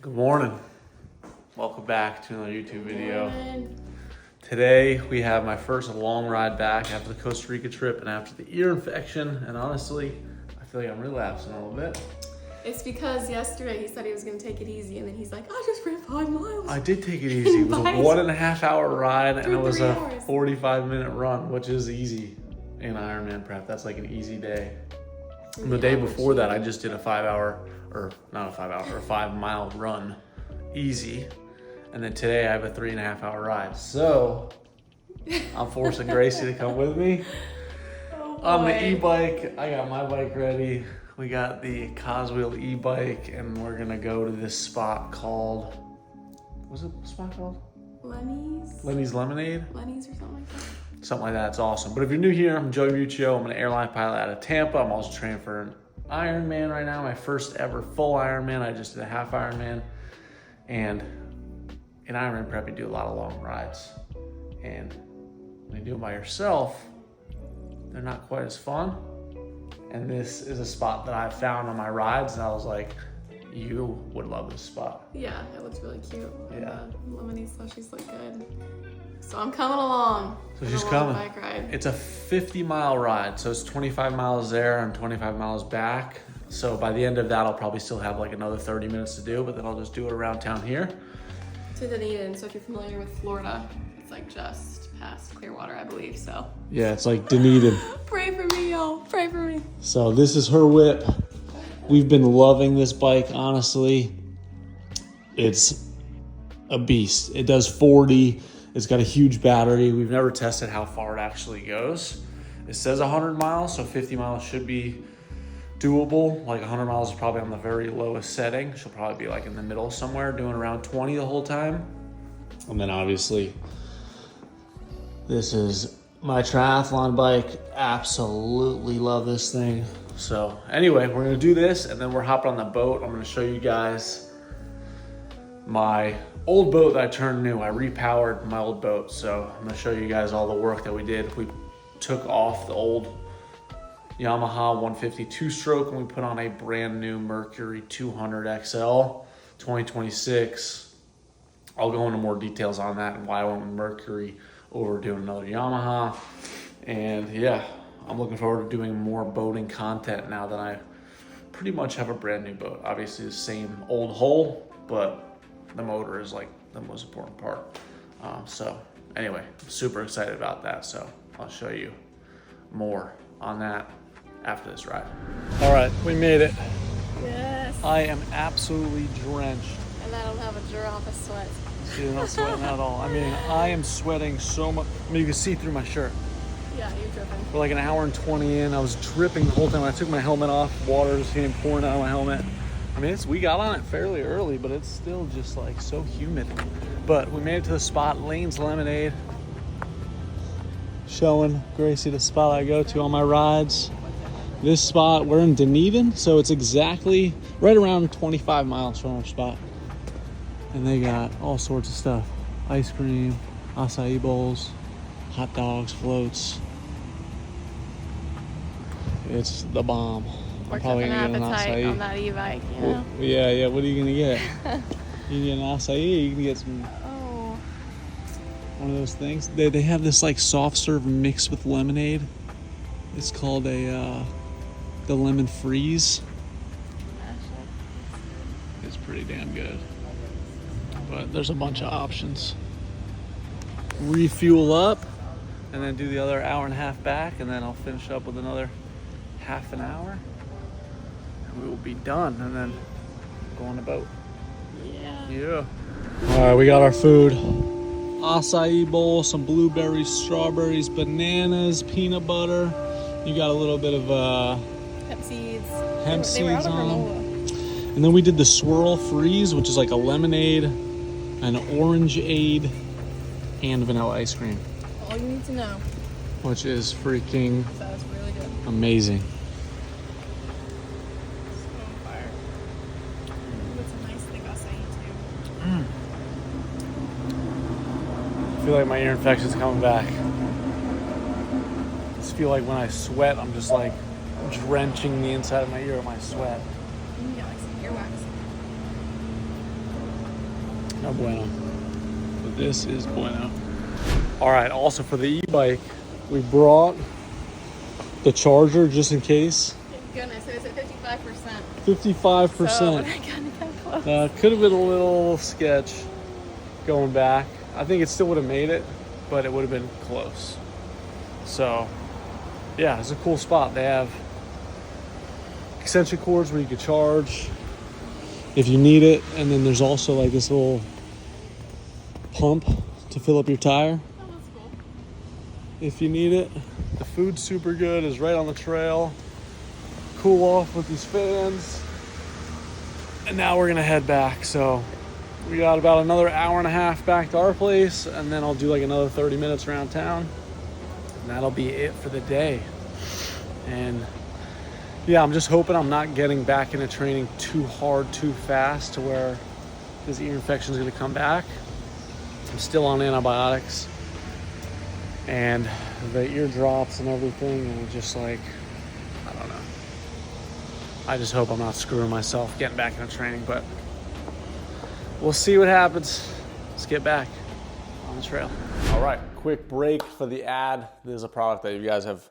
Good morning. Welcome back to another YouTube video. Today we have my first long ride back after the Costa Rica trip and after the ear infection. And honestly, I feel like I'm relapsing a little bit. It's because yesterday he said he was going to take it easy, and then he's like, I just ran 5 miles. I did take it easy. It was a 1.5 hour ride and it was a 45-minute run, which is easy in Ironman prep. That's like an easy day. And the day before that, I just did a 5-mile run, easy. And then today I have a 3.5 hour ride. So I'm forcing Gracie to come with me. On the e-bike. I got my bike ready. We got the Coswheel e-bike and we're gonna go to this spot called, what's the spot called? Lenny's Lemonade? Lenny's or something like that. Something like that. It's awesome. But if you're new here, I'm Joey Muccio. I'm an airline pilot out of Tampa. I'm also training for an Ironman right now. My first ever full Ironman. I just did a half Ironman. And in Ironman prep, you do a lot of long rides. And when you do it by yourself, they're not quite as fun. And this is a spot that I found on my rides. And I was like, you would love this spot. Yeah, it looks really cute. Yeah. The lemonade slushies look good. So I'm coming along. So she's coming. Bike ride. It's a 50-mile ride. So it's 25 miles there and 25 miles back. So by the end of that, I'll probably still have like another 30 minutes to do, but then I'll just do it around town here. To Dunedin. So if you're familiar with Florida, it's like just past Clearwater, I believe. So Yeah, it's like Dunedin. pray for me, y'all. Pray for me. So this is her whip. We've been loving this bike, honestly. It's a beast. It does 40. It's got a huge battery. We've never tested how far it actually goes. It says 100 miles, so 50 miles should be doable. Like 100 miles is probably on the very lowest setting. She'll probably be like in the middle somewhere, doing around 20 the whole time. And then obviously, this is my triathlon bike. Absolutely love this thing. So anyway, we're gonna do this and then we're hopping on the boat. I'm gonna show you guys my old boat that I turned new. I repowered my old boat. So I'm gonna show you guys all the work that we did. We took off the old Yamaha 150 two-stroke and we put on a brand new Mercury 200 XL 2026. I'll go into more details on that and why I went with Mercury over doing another Yamaha. And yeah, I'm looking forward to doing more boating content now that I pretty much have a brand new boat. Obviously the same old hull, but the motor is like the most important part. So anyway, I'm super excited about that. So I'll show you more on that after this ride. All right, we made it. Yes. I am absolutely drenched. And I don't have a drop of sweat. You're not sweating at all. I mean, I am sweating so much. I mean, you can see through my shirt. Yeah, you're dripping. We're like an hour and 20 in. I was dripping the whole time. When I took my helmet off, water just came pouring out of my helmet. I mean, we got on it fairly early, but it's still just like so humid. But we made it to the spot, Lane's Lemonade. Showing Gracie the spot I go to on my rides. This spot, we're in Dunedin, so it's exactly right around 25 miles from our spot. And they got all sorts of stuff. Ice cream, acai bowls, hot dogs, floats. It's the bomb. We're probably gonna get an acai on that e-bike, you know? Well, yeah. What are you gonna get? You can get an acai. You can get some. One of those things. They have this like soft serve mixed with lemonade. It's called the lemon freeze. It's pretty damn good. But there's a bunch of options. Refuel up, and then do the other hour and a half back, and then I'll finish up with another half an hour. We will be done and then go on the boat. Yeah. All right, we got our food. Acai bowl, some blueberries, strawberries, bananas, peanut butter. You got a little bit of hemp seeds. They were out of granola. And then we did the swirl freeze, which is like a lemonade, an orangeade, and vanilla ice cream. All you need to know. Which is freaking That's really good. amazing. I feel like my ear infection's coming back. I just feel like when I sweat, I'm just like drenching the inside of my ear with my sweat. Yeah, like some earwax. No bueno. But this is bueno. All right, also for the e-bike, we brought the charger just in case. Thank goodness, it was at 55%. 55%. So I kind of got close. Could have been a little sketch going back. I think it still would have made it, but it would have been close. So, yeah, it's a cool spot. They have extension cords where you could charge if you need it, and then there's also like this little pump to fill up your tire Oh, that's cool. if you need it. The food's super good, is right on the trail. Cool off with these fans. And now we're gonna head back. So we got about another hour and a half back to our place, and then I'll do like another 30 minutes around town. And that'll be it for the day. And yeah, I'm just hoping I'm not getting back into training too hard, too fast to where this ear infection is gonna come back. I'm still on antibiotics and the ear drops and everything, and just like, I don't know. I just hope I'm not screwing myself getting back into training, but we'll see what happens. Let's get back on the trail. All right, quick break for the ad. This is a product that you guys have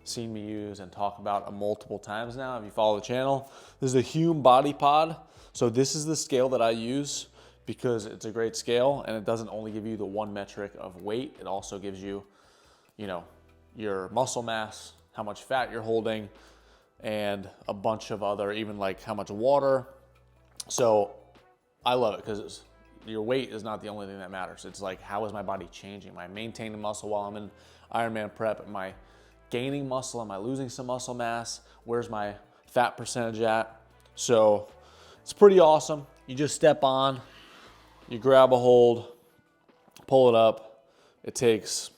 seen me use and talk about multiple times now if you follow the channel. This is a HUME body pod. So this is the scale that I use because it's a great scale, and it doesn't only give you the one metric of weight, it also gives you, you know, your muscle mass, how much fat you're holding, and a bunch of other, even like how much water. So I love it because your weight is not the only thing that matters. It's like, how is my body changing? Am I maintaining muscle while I'm in Ironman prep? Am I gaining muscle? Am I losing some muscle mass? Where's my fat percentage at? So it's pretty awesome. You just step on, you grab a hold, pull it up. It takes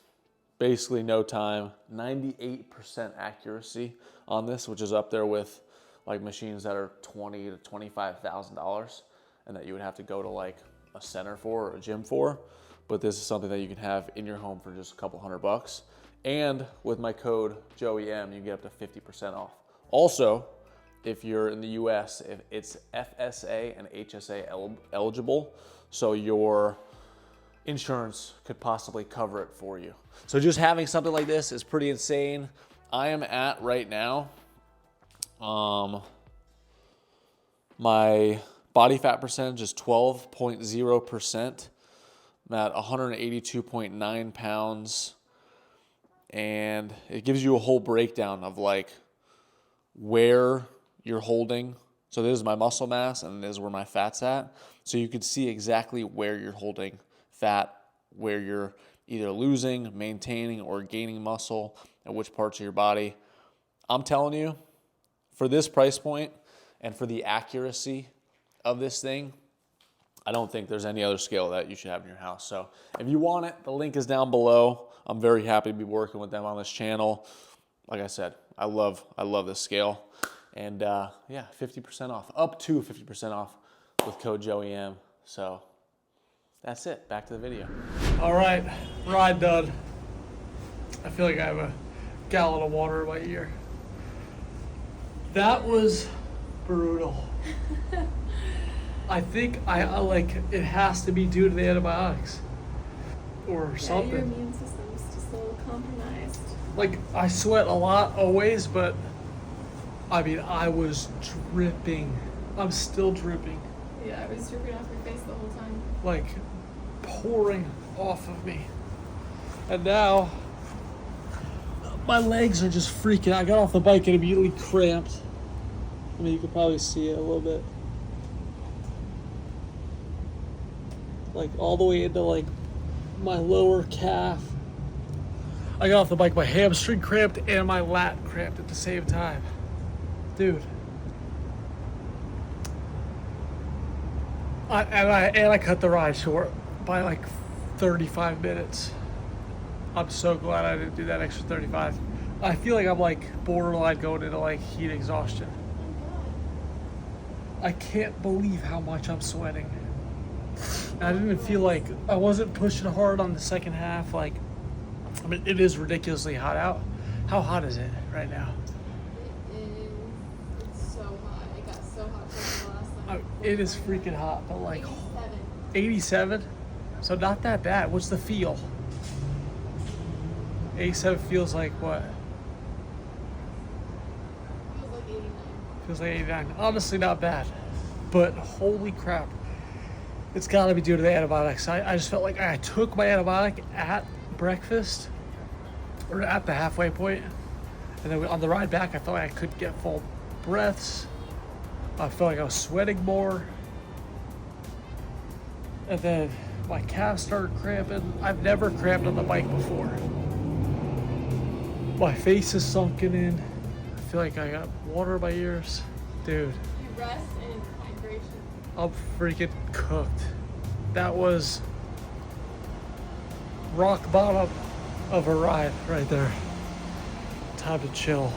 basically no time. 98% accuracy on this, which is up there with like machines that are $20,000 to $25,000 and that you would have to go to like a center for or a gym for. But this is something that you can have in your home for just a couple $100. And with my code JOEYM, you get up to 50% off. Also, if you're in the US, if it's FSA and HSA eligible, so your insurance could possibly cover it for you. So just having something like this is pretty insane. I am at right now, my body fat percentage is 12.0%. I'm at 182.9 pounds. And it gives you a whole breakdown of like where you're holding. So this is my muscle mass and this is where my fat's at. So you can see exactly where you're holding fat, where you're either losing, maintaining, or gaining muscle, and which parts of your body. I'm telling you, for this price point and for the accuracy of this thing, I don't think there's any other scale that you should have in your house. So if you want it, the link is down below. I'm very happy to be working with them on this channel. Like I said, I love this scale. And yeah, 50% off, up to 50% off with code JOEYM. So that's it, back to the video. All right, ride done. I feel like I have a gallon of water in my ear. That was brutal. I think I like it has to be due to the antibiotics or something. Your immune system is just a little compromised. Like I sweat a lot always, but I mean I was dripping. I'm still dripping. Yeah, it was dripping off your face the whole time. Like pouring off of me. And now my legs are just freaking out. I got off the bike and immediately cramped. I mean, you could probably see it a little bit. Like all the way into like my lower calf. I got off the bike, my hamstring cramped and my lat cramped at the same time. Dude. I cut the ride short by like 35 minutes. I'm so glad I didn't do that extra 35. I feel like I'm like borderline going into like heat exhaustion. I can't believe how much I'm sweating. I didn't feel like I wasn't pushing hard on the second half. Like, I mean, it is ridiculously hot out. How hot is it right now? It's so hot. It got so hot from the last night. It is freaking hot, but like, 87. So not that bad. What's the feel? 87 feels like what? Feels like 89. Feels like 89. Honestly, not bad. But holy crap. It's got to be due to the antibiotics. I just felt like I took my antibiotic at breakfast, or at the halfway point, and then on the ride back, I felt like I couldn't get full breaths. I felt like I was sweating more. And then my calves started cramping. I've never cramped on the bike before. My face is sunken in. I feel like I got water in my ears. Dude, You rest and hydration. I'm freaking cooked. That was rock bottom of a ride right there. Time to chill.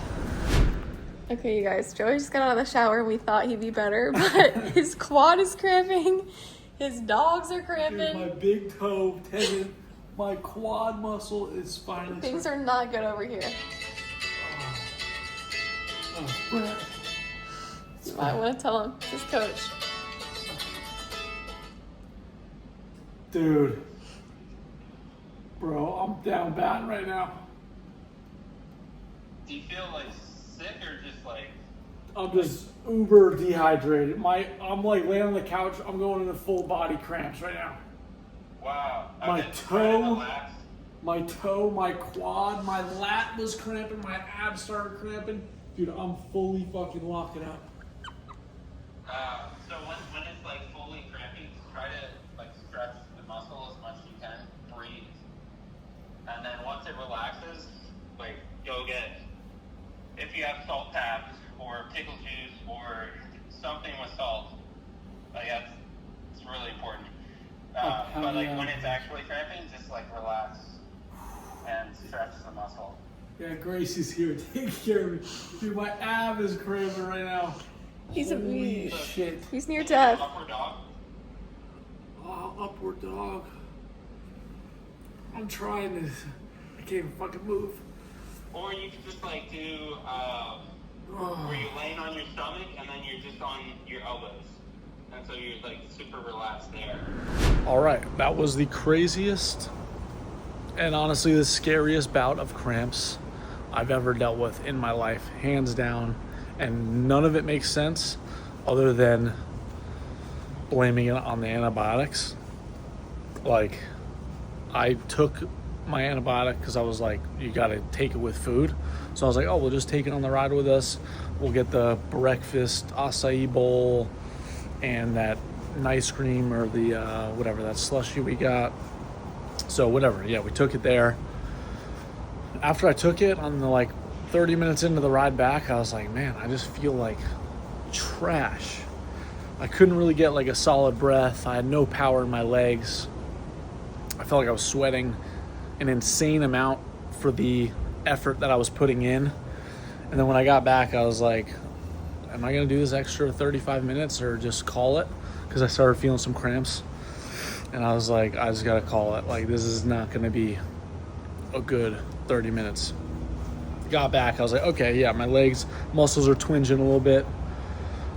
Okay, you guys, Joey just got out of the shower and we thought he'd be better, but his quad is cramping. His dogs are cramping. Dude, my big toe tendon, my quad muscle is finally. Things are not good over here. You might want to tell him. It's his coach. Dude. Bro, I'm down bad right now. Do you feel like sick or just like? I'm just uber dehydrated. I'm like laying on the couch. I'm going into full body cramps right now. Wow. My Okay, toe, try to relax. my quad, my lat was cramping, my abs started cramping. Dude, I'm fully fucking locking up. So when it's like fully cramping, try to like stretch the muscle as much as you can. Breathe. And then once it relaxes, like go get, if you have salt tabs or pickle juice or something with salt, like it's really important. But like when it's actually cramping, just like relax and stretch the muscle. Yeah, Gracie's here. Take care of me. Dude, my ab is cramping right now. He's Holy shit. He's near death. Upward dog. Oh, upward dog. I'm trying this. I can't even fucking move. Or you could just like do where you're laying on your stomach and then you're just on your elbows. And so you're like super relaxed there. All right, that was the craziest and honestly the scariest bout of cramps I've ever dealt with in my life, hands down. And none of it makes sense other than blaming it on the antibiotics. Like, I took my antibiotic because I was like, you got to take it with food. So I was like, oh, we'll just take it on the ride with us. We'll get the breakfast acai bowl and that ice cream or the whatever, that slushie we got. So whatever, yeah, we took it there. After I took it, on the like 30 minutes into the ride back, I was like, man, I just feel like trash. I couldn't really get like a solid breath. I had no power in my legs. I felt like I was sweating an insane amount for the effort that I was putting in. And then when I got back, I was like, am I gonna do this extra 35 minutes or just call it? Because I started feeling some cramps. And I was like, I just gotta call it. Like, this is not gonna be a good 30 minutes. Got back, I was like, okay, yeah, my legs, muscles are twinging a little bit.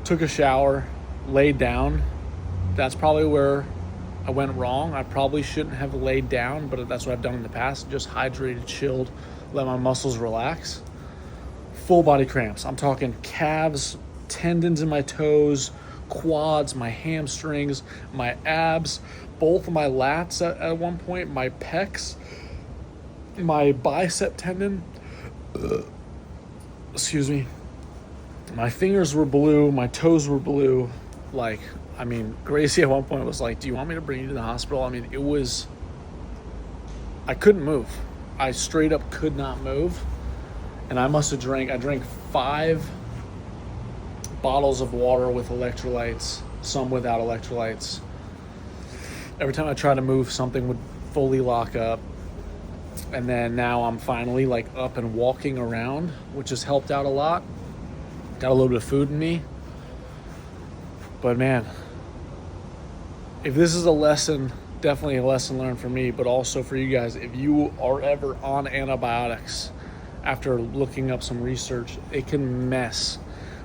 Took a shower, laid down. That's probably where I went wrong. I probably shouldn't have laid down, but that's what I've done in the past. Just hydrated, chilled, let my muscles relax. Full body cramps. I'm talking calves, tendons in my toes, quads, my hamstrings, my abs, both of my lats at one point, my pecs, my bicep tendon. Excuse me. My fingers were blue, my toes were blue. Like, I mean, Gracie at one point was like, do you want me to bring you to the hospital? I mean, it was, I couldn't move. I straight up could not move. And I drank 5 bottles of water with electrolytes, some without electrolytes. Every time I tried to move, something would fully lock up. And then now I'm finally like up and walking around, which has helped out a lot. Got a little bit of food in me. But man, if this is a lesson, definitely a lesson learned for me, but also for you guys, if you are ever on antibiotics, after looking up some research, it can mess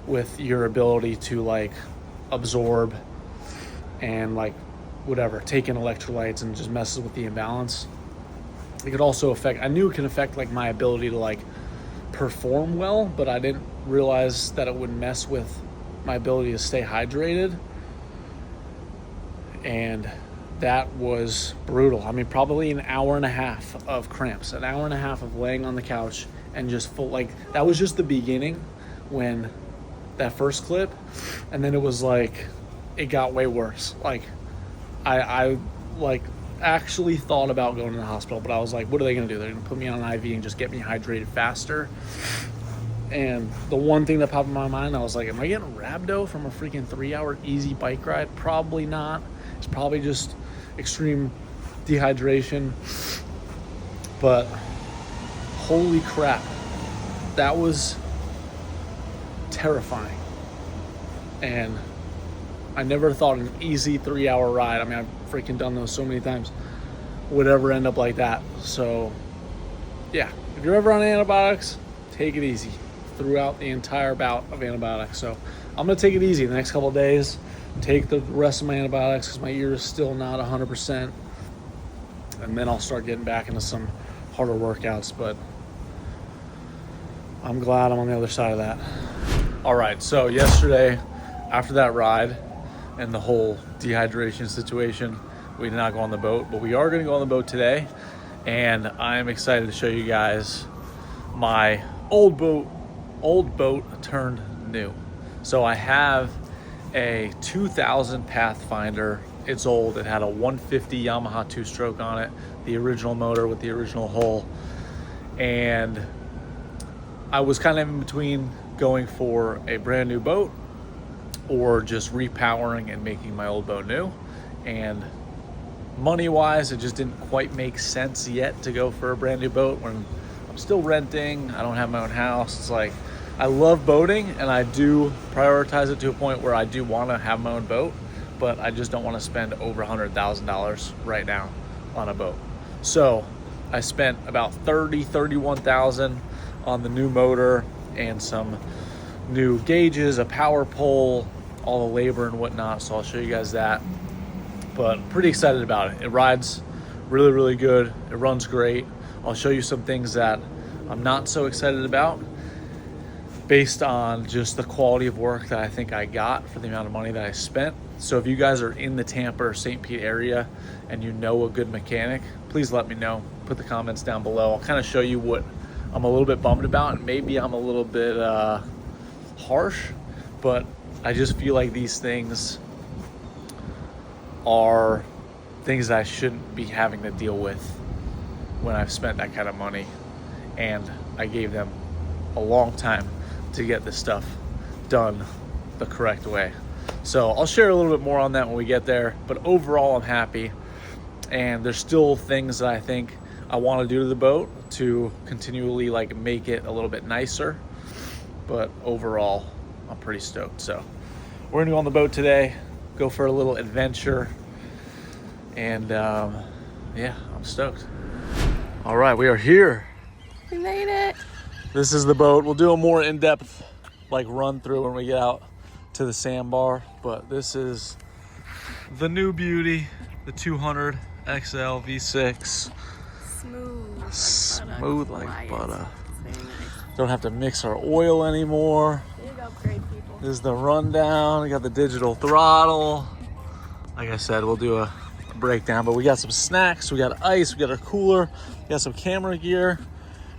with your ability to like absorb and like whatever, taking electrolytes and just messes with the imbalance. It could also affect, I knew it can affect like my ability to like perform well, but I didn't realize that it would mess with my ability to stay hydrated. And that was brutal. I mean, probably an hour and a half of cramps, an hour and a half of laying on the couch and just full, like, that was just the beginning when that first clip. And then it was like, it got way worse. Like, I like actually thought about going to the hospital, but I was like, what are they gonna do? They're gonna put me on an IV and just get me hydrated faster. And the one thing that popped in my mind, I was like, am I getting rhabdo from a freaking 3-hour easy bike ride? Probably not. It's probably just extreme dehydration. But holy crap, that was terrifying. And I never thought an easy 3-hour ride, I mean, I've freaking done those so many times, would ever end up like that. So yeah, if you're ever on antibiotics, take it easy throughout the entire bout of antibiotics. So I'm gonna take it easy the next couple of days, take the rest of my antibiotics because my ear is still not 100%, and then I'll start getting back into some harder workouts. But I'm glad I'm on the other side of that. All right, so yesterday after that ride and the whole dehydration situation, we did not go on the boat, but we are going to go on the boat today. And I'm excited to show you guys my old boat turned new. So I have a 2000 Pathfinder. It's old. It had a 150 Yamaha 2-stroke on it, the original motor with the original hull. And I was kind of in between going for a brand new boat or just repowering and making my old boat new. And money-wise, it just didn't quite make sense yet to go for a brand new boat when I'm still renting. I don't have my own house. It's like, I love boating and I do prioritize it to a point where I do want to have my own boat, but I just don't want to spend over $100,000 right now on a boat. So I spent about $31,000 on the new motor and some new gauges, a power pole, all the labor and whatnot. So I'll show you guys that. But pretty excited about it. It rides really, really good. It runs great. I'll show you some things that I'm not so excited about based on just the quality of work that I think I got for the amount of money that I spent. So if you guys are in the Tampa or St. Pete area and you know a good mechanic, please let me know. Put the comments down below. I'll kind of show you what I'm a little bit bummed about, and maybe I'm a little bit harsh, but I just feel like these things are things that I shouldn't be having to deal with when I've spent that kind of money, and I gave them a long time to get this stuff done the correct way. So I'll share a little bit more on that when we get there, but overall I'm happy. And there's still things that I think I want to do to the boat to continually like make it a little bit nicer, but overall I'm pretty stoked. So we're gonna go on the boat today, go for a little adventure, and yeah, I'm stoked. All right, we are here. We made it. This is the boat. We'll do a more in-depth like run through when we get out to the sandbar, but this is the new beauty, the 200 XL V6. Smooth like butter. Don't have to mix our oil anymore. Big upgrade, people. This is the rundown. We got the digital throttle. Like I said, we'll do a breakdown, but we got some snacks, we got ice, we got our cooler, we got some camera gear.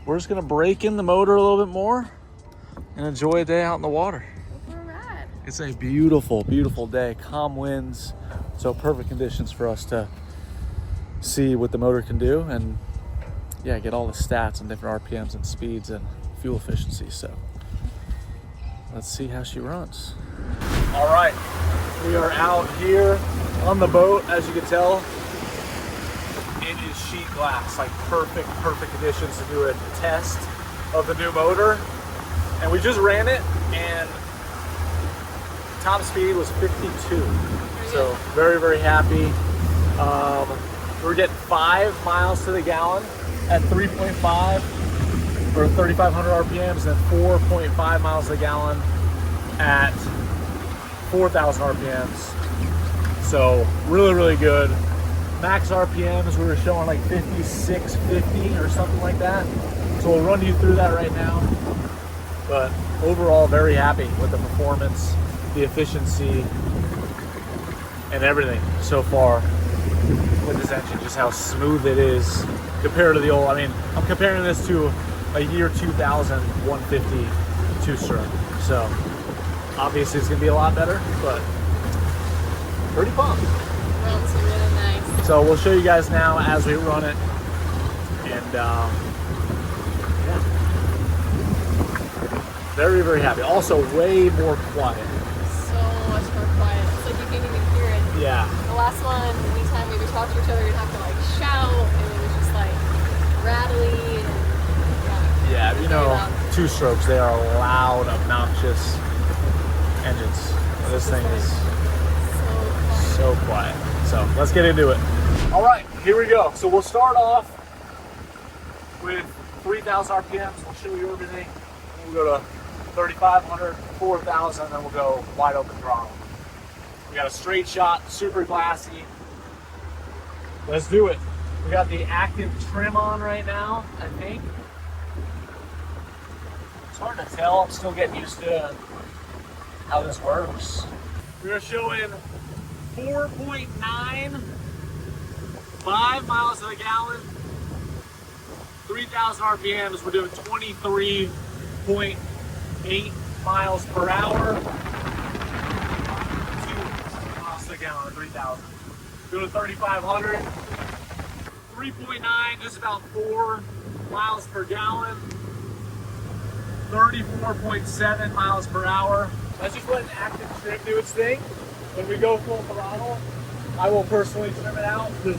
We're just gonna break in the motor a little bit more and enjoy a day out in the water. It's a beautiful, beautiful day. Calm winds, so perfect conditions for us to see what the motor can do and yeah, get all the stats on different RPMs and speeds and fuel efficiency. So let's see how she runs. All right, we are out here on the boat. As you can tell, it is sheet glass, like perfect conditions to do a test of the new motor. And we just ran it and top speed was 52. So very, very happy. We're getting 5 miles to the gallon at 3.5 or 3,500 RPMs, and 4.5 miles to the gallon at 4,000 RPMs. So really, really good. Max RPMs, we were showing like 5650 or something like that. So we'll run you through that right now. But overall, very happy with the performance, the efficiency, and everything so far with this engine, just how smooth it is compared to the old. I mean, I'm comparing this to a year 2000 150 two-stroke. So obviously it's gonna be a lot better, but pretty pumped. Runs really nice. So we'll show you guys now as we run it, and yeah, very, very happy. Also way more quiet. So much more quiet. It's like you can't even hear it. Yeah. The last one, anytime we would talk to each other, we'd have to like shout, and it was just like rattly. And, Yeah, you know, loud. two-strokes, they are loud, obnoxious engines. This thing is so quiet. So let's get into it. All right, here we go. So we'll start off with 3,000 RPMs. We'll show you everything. Then we'll go to 3,500, 4,000, and then we'll go wide open throttle. We got a straight shot, super glassy. Let's do it. We got the active trim on right now, I think. It's hard to tell. I'm still getting used to how this works. We're showing 4.95 miles to the gallon, 3,000 RPMs. We're doing 23.8 miles per hour. 2 miles to the gallon, 3,000. Go to 3,500, 3.9, just about 4 miles per gallon. 34.7 miles per hour. Let's just let an active trim do its thing. When we go full throttle, I will personally trim it out because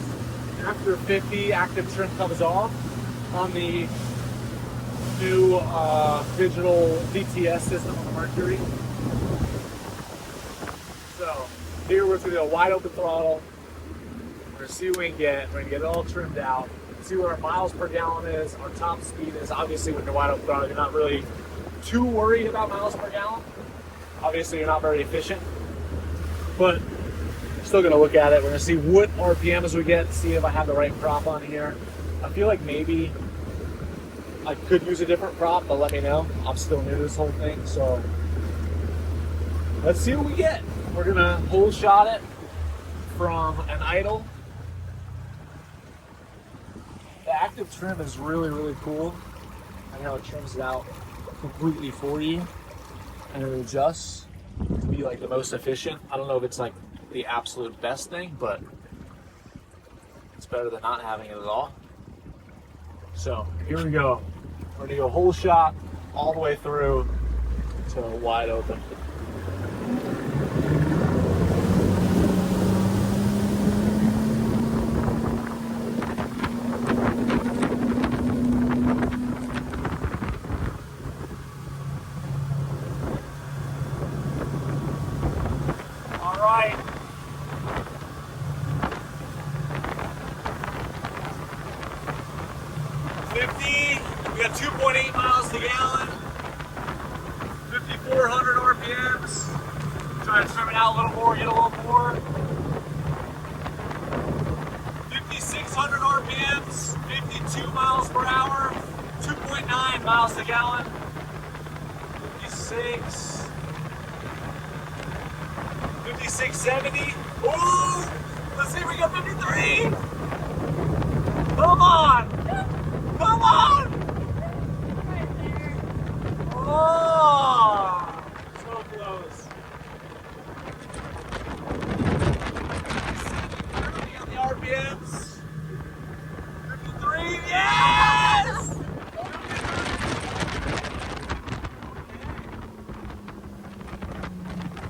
after 50, active trim comes off on the new digital DTS system on the Mercury. So here we're going to go wide open throttle. We're going to see what we can get. We're going to get it all trimmed out. See what our miles per gallon is, our top speed is. Obviously when you're wide open throttle, you're not really too worried about miles per gallon. Obviously you're not very efficient, but we're still gonna look at it. We're gonna see what RPMs we get, see if I have the right prop on here. I feel like maybe I could use a different prop, but let me know. I'm still new to this whole thing, so let's see what we get. We're gonna whole shot it from an idle. The active trim is really, really cool. I know it trims it out completely for you, and it adjusts to be like the most efficient. I don't know if it's like the absolute best thing, but it's better than not having it at all. So here we go. We're gonna go whole shot all the way through to wide open. We got 2.8 miles to gallon, 5,400 RPMs. Try to trim it out a little more, get a little more. 5,600 RPMs, 52 miles per hour, 2.9 miles to gallon. 56, 5670. Ooh, let's see if we got 53. Come on, come on. Oh, so close. We got the RPMs. 53, yes!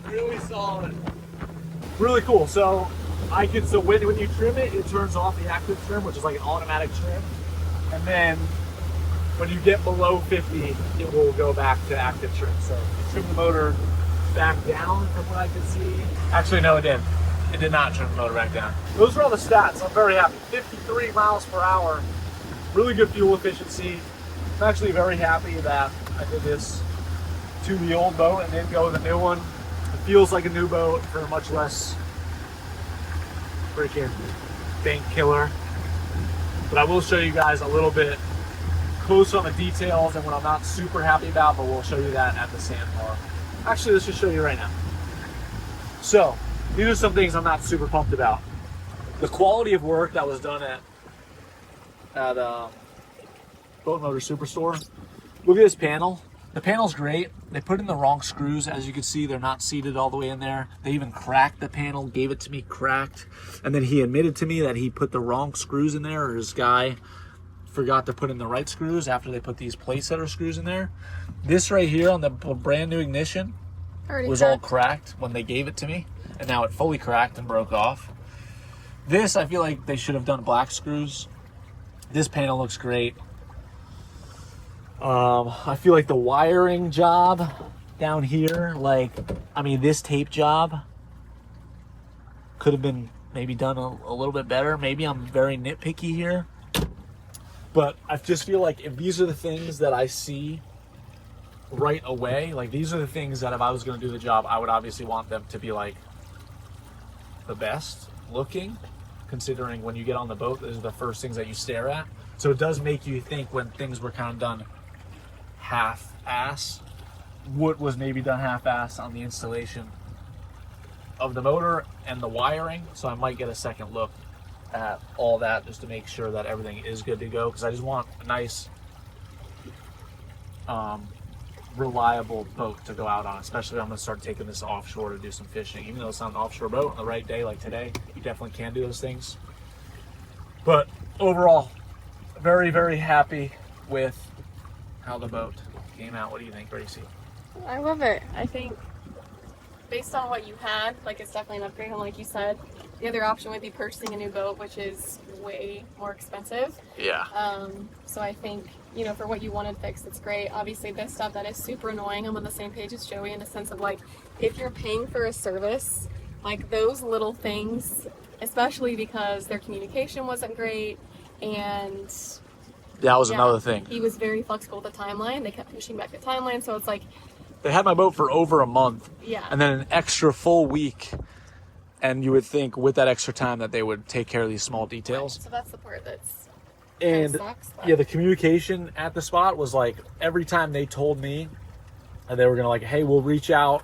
Really solid. Really cool. So when you trim it, it turns off the active trim, which is like an automatic trim. And then when you get below 50, it will go back to active trim. So trim the motor back down from what I could see. Actually, no, it didn't. It did not trim the motor back down. Those are all the stats. I'm very happy. 53 miles per hour. Really good fuel efficiency. I'm actually very happy that I did this to the old boat and then go with the new one. It feels like a new boat for much less freaking bank killer. But I will show you guys a little bit closer on the details and what I'm not super happy about, but we'll show you that at the sandbar. Actually, let's just show you right now. So these are some things I'm not super pumped about. The quality of work that was done at Boat Motor Superstore. Look at this panel. The panel's great. They put in the wrong screws. As you can see, they're not seated all the way in there. They even cracked the panel, gave it to me cracked. And then he admitted to me that he put the wrong screws in there, or his guy forgot to put in the right screws after they put these plate setter screws in there. This right here on the brand new ignition was all cracked when they gave it to me. And now it fully cracked and broke off. This, I feel like they should have done black screws. This panel looks great. I feel like the wiring job down here, like, I mean, this tape job could have been maybe done a little bit better. Maybe I'm very nitpicky here, but I just feel like if these are the things that I see right away, like these are the things that if I was going to do the job, I would obviously want them to be like the best looking, considering when you get on the boat, those are the first things that you stare at. So it does make you think when things were kind of done half-ass, what was maybe done half-ass on the installation of the motor and the wiring. So I might get a second look at all that just to make sure that everything is good to go, because I just want a nice reliable boat to go out on, especially if I'm going to start taking this offshore to do some fishing. Even though it's not an offshore boat, on the right day like today, you definitely can do those things. But overall, very, very happy with how the boat came out. What do you think, Gracie? I love it. I think based on what you had, like, it's definitely an upgrade. And like you said, the other option would be purchasing a new boat, which is way more expensive. Yeah. So I think, you know, for what you wanted fixed, it's great. Obviously, this stuff that is super annoying. I'm on the same page as Joey in the sense of, like, if you're paying for a service, like those little things, especially because their communication wasn't great, and that was another thing. He was very flexible with the timeline. They kept pushing back the timeline, so it's like they had my boat for over a month. Yeah. And then an extra full week. And you would think with that extra time that they would take care of these small details. Right. So that's the part that's and sucks, yeah, the communication at the spot was like every time they told me they were gonna like, hey, we'll reach out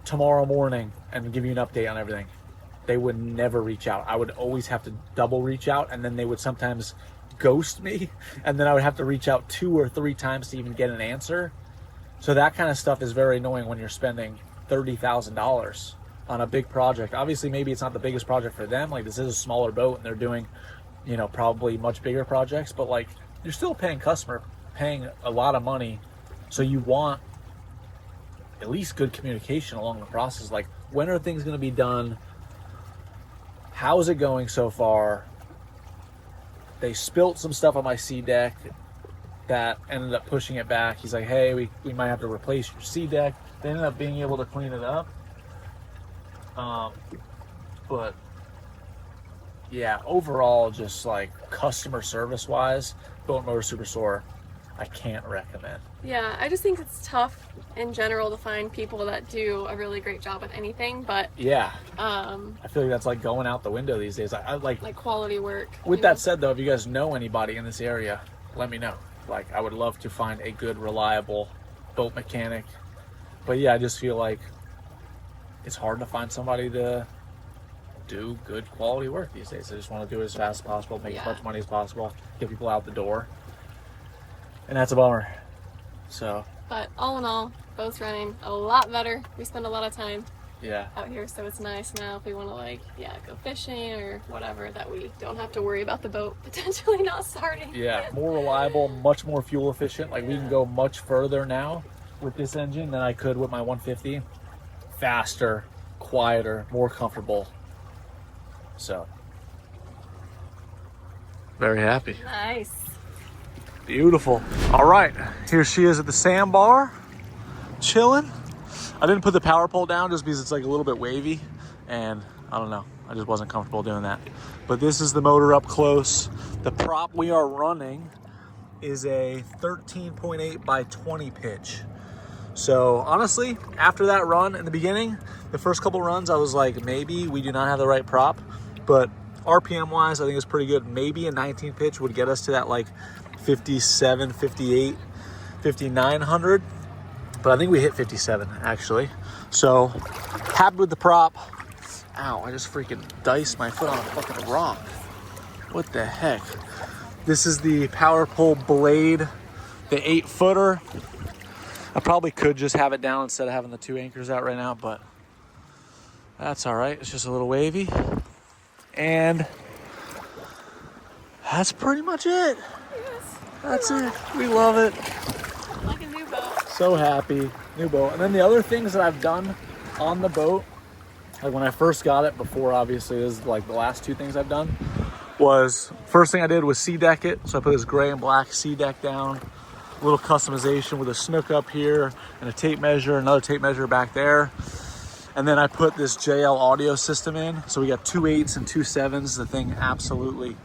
tomorrow morning and give you an update on everything. They would never reach out. I would always have to double reach out, and then they would sometimes ghost me, and then I would have to reach out 2 or 3 times to even get an answer. So that kind of stuff is very annoying when you're spending $30,000 on a big project. Obviously, maybe it's not the biggest project for them. Like, this is a smaller boat and they're doing, you know, probably much bigger projects, but like, you're still paying a lot of money. So you want at least good communication along the process. Like, when are things going to be done? How is it going so far? They spilt some stuff on my sea deck that ended up pushing it back. He's like, hey, we might have to replace your sea deck. They ended up being able to clean it up. But yeah, overall, just like customer service wise, Boat Motor Superstore, I can't recommend. Yeah, I just think it's tough in general to find people that do a really great job with anything, but yeah, I feel like that's like going out the window these days. I like quality work. With that said, though, if you guys know anybody in this area, let me know. Like, I would love to find a good, reliable boat mechanic. But yeah, I just feel like it's hard to find somebody to do good quality work these days. I just want to do it as fast as possible, make as much money as possible, get people out the door. And that's a bummer. So, but all in all, boat's running a lot better. We spend a lot of time yeah, out here, so it's nice now if we want to like, go fishing or whatever, that we don't have to worry about the boat potentially not starting. Yeah, more reliable, much more fuel efficient. Like, we can go much further now with this engine than I could with my 150. Faster, quieter, more comfortable. So, very happy. Nice. Beautiful. All right, here she is at the sandbar, chilling. I didn't put the power pole down just because it's like a little bit wavy, and I don't know, I just wasn't comfortable doing that. But this is the motor up close. The prop we are running is a 13.8 by 20 pitch. So honestly, after that run in the beginning, the first couple runs, I was like, maybe we do not have the right prop. But RPM wise, I think it's pretty good. Maybe a 19 pitch would get us to that like 57, 58, 5900. But I think we hit 57 actually. So happy with the prop. Ow, I just freaking diced my foot on a fucking rock. What the heck? This is the Power Pole Blade, the 8-footer. I probably could just have it down instead of having the 2 anchors out right now, but that's all right. It's just a little wavy. And that's pretty much it. Yes. That's it. We love it. Like a new boat. So happy. New boat. And then the other things that I've done on the boat, like when I first got it, before obviously this is like the last 2 things I've done, was first thing I did was C-deck it. So I put this gray and black C-deck down, a little customization with a snook up here and a tape measure, another tape measure back there. And then I put this JL audio system in. So we got 2 8s and 2 7s. The thing absolutely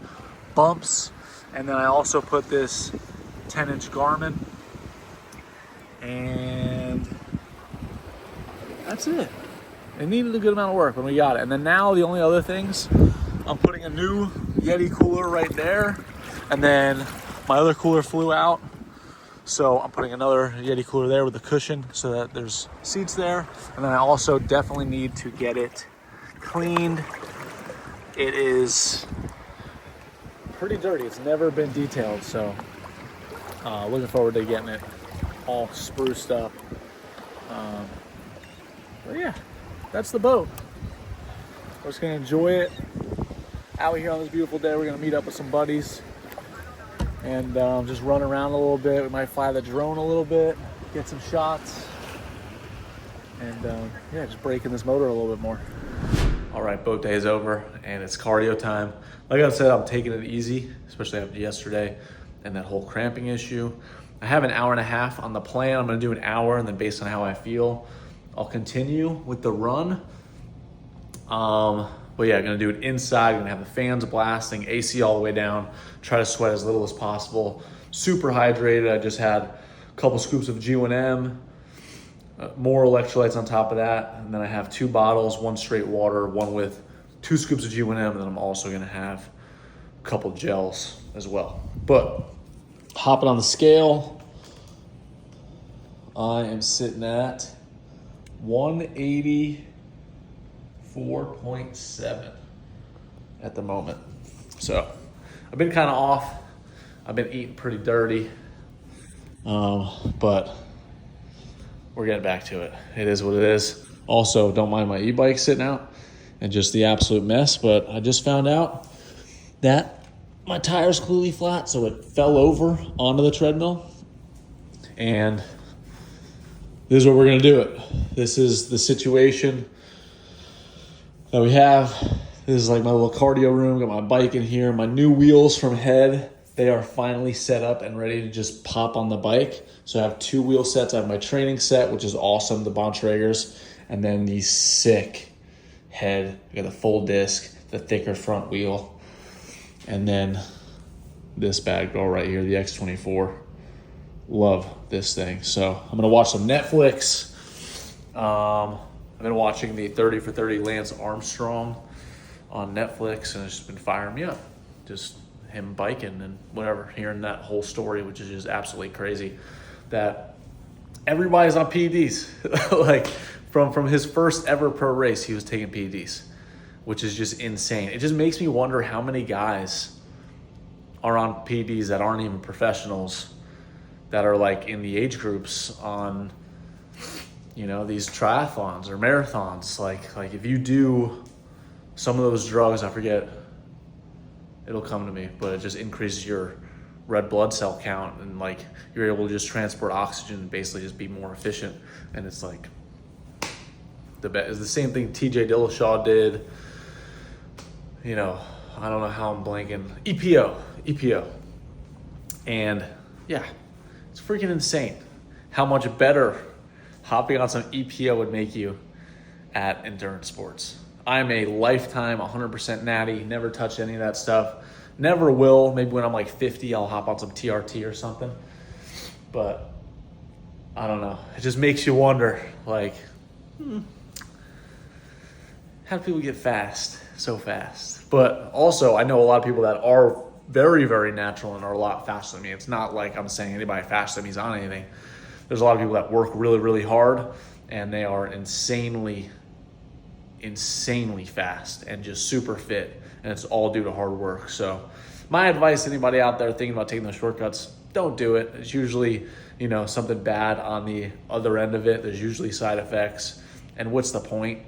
bumps. And then I also put this 10-inch Garmin. And that's it. It needed a good amount of work when we got it. And then now the only other things, I'm putting a new Yeti cooler right there. And then my other cooler flew out. So I'm putting another Yeti cooler there with a cushion so that there's seats there. And then I also definitely need to get it cleaned. It is pretty dirty. It's never been detailed. So looking forward to getting it all spruced up. But yeah, that's the boat. We're just gonna enjoy it out here on this beautiful day. We're gonna meet up with some buddies and just run around a little bit. We might fly the drone a little bit, get some shots, and yeah, just breaking this motor a little bit more. All right, boat day is over and it's cardio time. Like I said, I'm taking it easy, especially after yesterday and that whole cramping issue. I have an hour and a half on the plan. I'm gonna do an hour, and then based on how I feel, I'll continue with the run. But yeah, gonna do it inside. Gonna have the fans blasting, AC all the way down. Try to sweat as little as possible. Super hydrated. I just had a couple scoops of G1M, more electrolytes on top of that, and then I have 2 bottles, 1 straight water, 1 with 2 scoops of G1M, and then I'm also gonna have a couple gels as well. But hopping on the scale, I am sitting at 184.7 at the moment. So I've been kind of off. I've been eating pretty dirty, but we're getting back to it. It is what it is. Also, don't mind my e-bike sitting out and just the absolute mess, but I just found out that my tire's completely flat, so it fell over onto the treadmill, and this is what we're gonna do it. This is the situation that we have. This is like my little cardio room. Got my bike in here. My new wheels from Head, they are finally set up and ready to just pop on the bike. So I have 2 wheel sets. I have my training set, which is awesome, the Bontrager's, and then the sick Head. I got the full disc, the thicker front wheel, and then this bad girl right here, the X24. Love this thing. So I'm gonna watch some Netflix. I've been watching the 30 for 30 Lance Armstrong on Netflix, and it's just been firing me up. Just him biking and whatever, hearing that whole story, which is just absolutely crazy. That everybody's on PEDs. Like from his first ever pro race, he was taking PEDs, which is just insane. It just makes me wonder how many guys are on PEDs that aren't even professionals, that are like in the age groups on, you know, these triathlons or marathons. Like if you do some of those drugs, I forget, it'll come to me, but it just increases your red blood cell count, and like you're able to just transport oxygen and basically just be more efficient. And it's like it's the same thing TJ Dillashaw did. You know, I don't know how I'm blanking. EPO. And yeah, it's freaking insane how much better hopping on some EPO would make you at endurance sports. I'm a lifetime 100% natty, never touched any of that stuff. Never will. Maybe when I'm like 50, I'll hop on some TRT or something. But I don't know. It just makes you wonder, like, how do people get fast so fast? But also, I know a lot of people that are very, very natural and are a lot faster than me. It's not like I'm saying anybody faster than me is on anything. There's a lot of people that work really, really hard, and they are insanely fast and just super fit, and it's all due to hard work. So my advice to anybody out there thinking about taking those shortcuts, don't do it. It's usually, you know, something bad on the other end of it. There's usually side effects, and what's the point?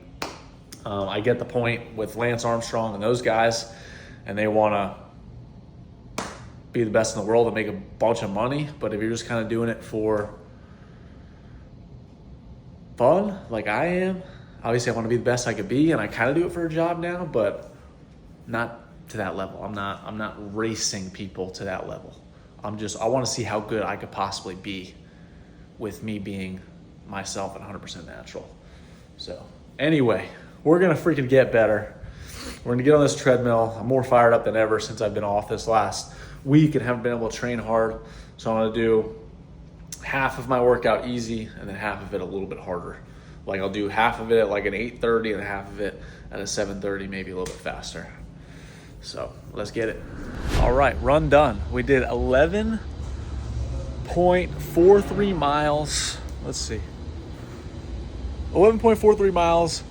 I get the point with Lance Armstrong and those guys, and they want to be the best in the world and make a bunch of money. But if you're just kind of doing it for fun, like I am, obviously I want to be the best I could be, and I kind of do it for a job now, but not to that level. I'm not racing people to that level. I want to see how good I could possibly be with me being myself and 100% natural. So anyway, we're going to freaking get better. We're going to get on this treadmill. I'm more fired up than ever since I've been off this last week and haven't been able to train hard. So I'm going to do half of my workout easy and then half of it a little bit harder. Like I'll do half of it at like an 8:30 and half of it at a 7:30, maybe a little bit faster. So let's get it. All right, run done. We did 11.43 miles. Let's see. 11.43 miles,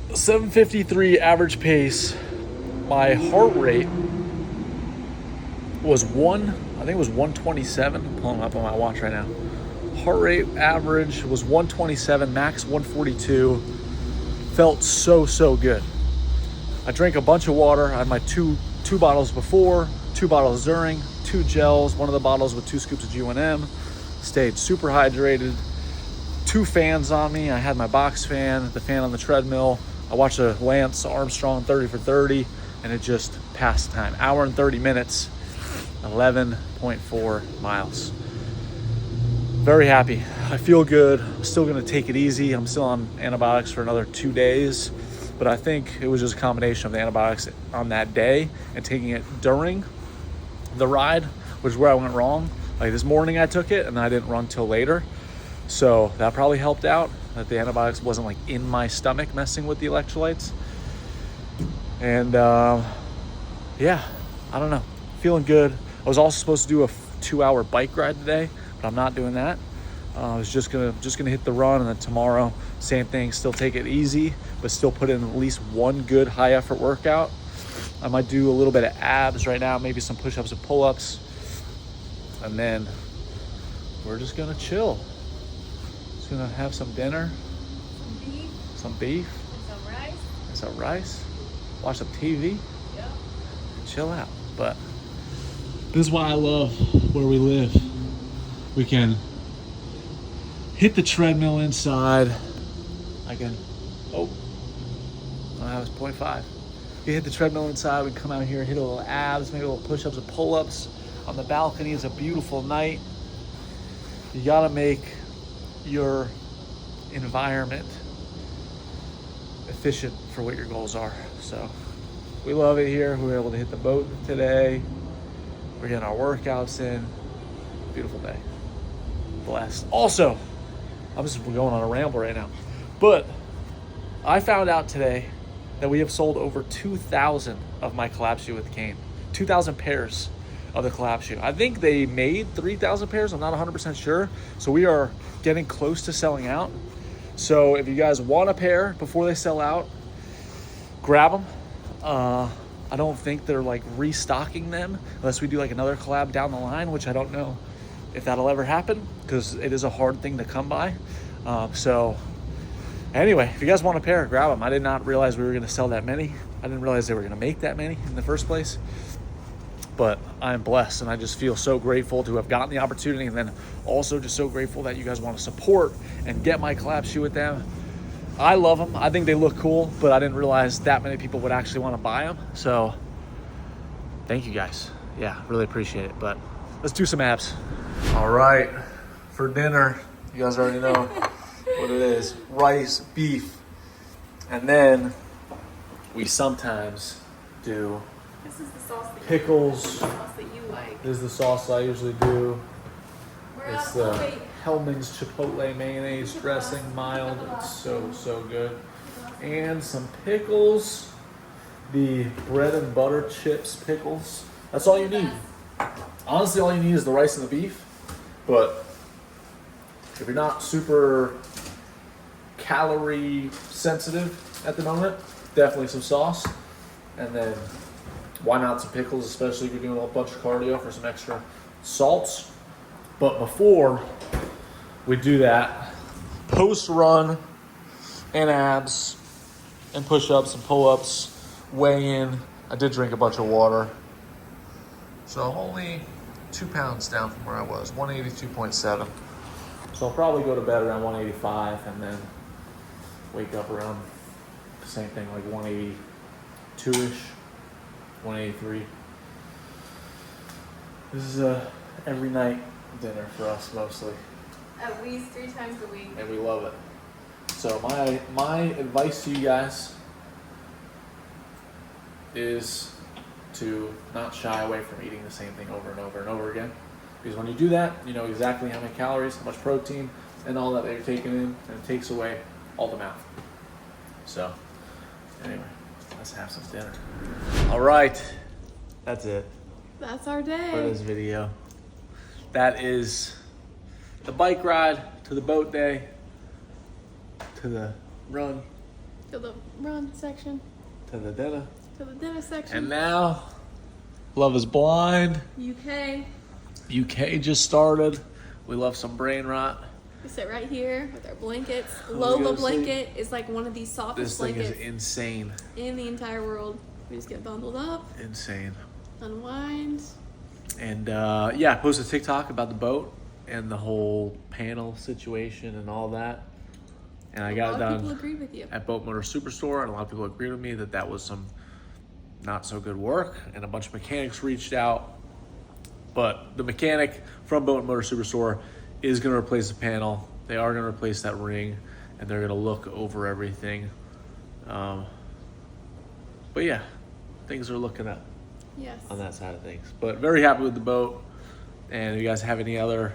7:53 average pace. My heart rate was 127. I'm pulling up on my watch right now. Heart rate average was 127, max 142. Felt so good. I drank a bunch of water. I had my two bottles before, 2 bottles during, 2 gels, one of the bottles with 2 scoops of JOEYM. Stayed super hydrated. 2 fans on me. I had my box fan, the fan on the treadmill. I watched a Lance Armstrong 30 for 30, and it just passed time. Hour and 30 minutes, 11.4 miles. Very happy. I feel good. I'm still gonna take it easy. I'm still on antibiotics for another 2 days, but I think it was just a combination of the antibiotics on that day and taking it during the ride, which is where I went wrong. Like this morning I took it and I didn't run till later. So that probably helped out, that the antibiotics wasn't like in my stomach messing with the electrolytes. And yeah, I don't know, feeling good. I was also supposed to do a 2-hour bike ride today, but I'm not doing that. I was just gonna hit the run, and then tomorrow, same thing, still take it easy, but still put in at least one good high effort workout. I might do a little bit of abs right now, maybe some push-ups and pull-ups, and then we're just gonna chill. Just gonna have some dinner, some beef, and some rice, watch some TV, and chill out. But this is why I love where we live. We can hit the treadmill inside. I can, that was 0.5. You hit the treadmill inside, we can come out here, hit a little abs, maybe a little push-ups and pull-ups. On the balcony, it's a beautiful night. You gotta make your environment efficient for what your goals are. So we love it here. We were able to hit the boat today. We're getting our workouts in. Beautiful day. Blessed. Also, I'm just going on a ramble right now, but I found out today that we have sold over 2,000 of my Collab shoe with KANE. 2,000 pairs of the Collab shoe. I think they made 3,000 pairs. I'm not 100% sure. So we are getting close to selling out. So if you guys want a pair before they sell out, grab them. I don't think they're like restocking them unless we do like another collab down the line, which I don't know if that'll ever happen because it is a hard thing to come by. So anyway, if you guys want a pair, grab them. I did not realize we were going to sell that many. I didn't realize they were going to make that many in the first place. But I'm blessed, and I just feel so grateful to have gotten the opportunity, and then also just so grateful that you guys want to support and get my collab shoe with them. I love them. I think they look cool, but I didn't realize that many people would actually want to buy them. So thank you guys. Yeah, really appreciate it. But let's do some abs. All right, for dinner, you guys already know what it is. Rice, beef, and then we sometimes do This is the sauce that pickles. the sauce that you like. This is the sauce I usually do. We're It's up. the Wait. Hellman's Chipotle mayonnaise dressing, mild. It's so good. And some pickles. The bread and butter chips pickles. That's all you need. Honestly, all you need is the rice and the beef. But if you're not super calorie sensitive at the moment, definitely some sauce. And then why not some pickles, especially if you're doing a bunch of cardio for some extra salts. But before we do that, post run and abs and push-ups and pull-ups, weigh in. I did drink a bunch of water. So I'm only 2 pounds down from where I was, 182.7. So I'll probably go to bed around 185 and then wake up around the same thing, like 182-ish, 183. This is a every night dinner for us mostly. At least 3 times a week. And we love it. So my advice to you guys is to not shy away from eating the same thing over and over and over again. Because when you do that, you know exactly how many calories, how much protein, and all that you're taking in, and it takes away all the math. So, anyway, let's have some dinner. All right, that's it That's our day. for this video. That is the bike ride to the boat day, to the run, To the run section. to the dinner. To the dinner section. And now, Love is Blind. UK. UK just started. We love some brain rot. We sit right here with our blankets. we Lola go to blanket is like one of the softest This thing blankets is insane. in the entire world. We just get bundled up, Insane. unwind. And yeah, I posted a TikTok about the boat and the whole panel situation and all that. And I got it A lot of people done agree with you. at Boat Motor Superstore, and a lot of people agreed with me that that was some not so good work. And a bunch of mechanics reached out. But the mechanic from Boat Motor Superstore is going to replace the panel. They are going to replace that ring, and they're going to look over everything. But yeah, things are looking up Yes. on that side of things. But very happy with the boat. And if you guys have any other,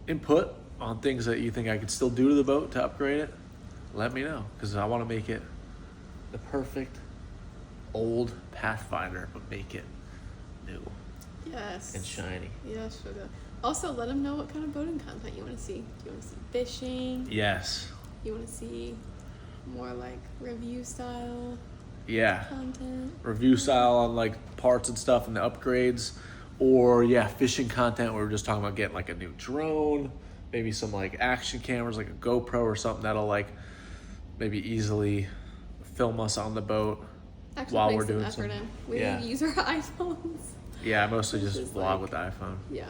input on things that you think I could still do to the boat to upgrade it, let me know. Because I want to make it the perfect old Pathfinder, but make it new Yes. and shiny. Yes, sugar. Also, let them know what kind of boating content you want to see. Do you want to see fishing? Yes. You want to see more like review style Yeah. content? Review style on like parts and stuff and the upgrades. Or yeah, fishing content. We were just talking about getting like a new drone, maybe some like action cameras, like a GoPro or something that'll like maybe easily film us on the boat Actually, while make we're some doing effort some. in. We yeah. use our iPhones. Yeah, I mostly just Just vlog like- with the iPhone. Yeah.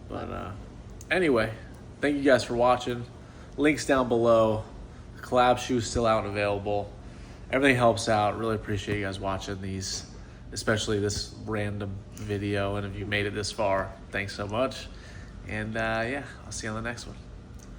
But anyway, thank you guys for watching. Links down below. The collab shoe's still out and available. Everything helps out. Really appreciate you guys watching these, especially this random video. And if you made it this far, thanks so much. And yeah, I'll see you on the next one.